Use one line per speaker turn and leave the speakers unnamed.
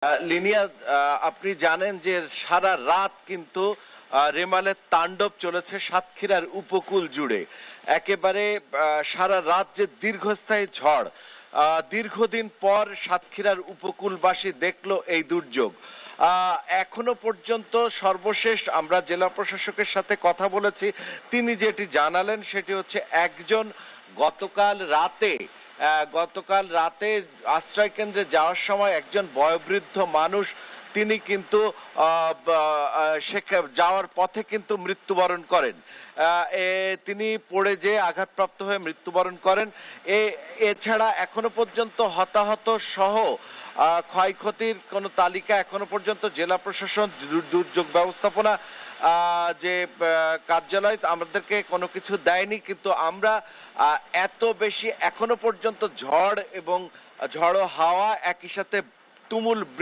লিনিয়া, আপনি জানেন যে সারা রাত কিন্তু রেমালের তাণ্ডব চলেছে সাতক্ষীরার উপকূল জুড়ে। একেবারে সারা রাত যে দীর্ঘস্থায়ী ঝড়, দীর্ঘদিন পর সাতক্ষীরার উপকূলবাসী দেখলো এই দুর্যোগ। এখনো পর্যন্ত সর্বশেষ আমরা জেলা প্রশাসকের সাথে কথা বলেছি, তিনি যেটি জানালেন সেটি হচ্ছে একজন গতকাল রাতে আশ্রয় কেন্দ্রে যাওয়ার সময় একজন বয়োবৃদ্ধ মানুষ, তিনি কিন্তু যাওয়ার পথে কিন্তু মৃত্যুবরণ করেন। তিনি পড়ে যেয়ে আঘাতপ্রাপ্ত হয়ে মৃত্যুবরণ করেন। এছাড়া এখনো পর্যন্ত হতাহত সহ ক্ষয়ক্ষতির কোনো তালিকা এখনো পর্যন্ত জেলা প্রশাসন, দুর্যোগ ব্যবস্থাপনা যে কার্যালয় আমাদেরকে কোনো কিছু দেয়নি। কিন্তু আমরা এত বেশি এখনো পর্যন্ত ঝড় এবং ঝড়ো হাওয়া, একই সাথে তুমুল বৃষ্টি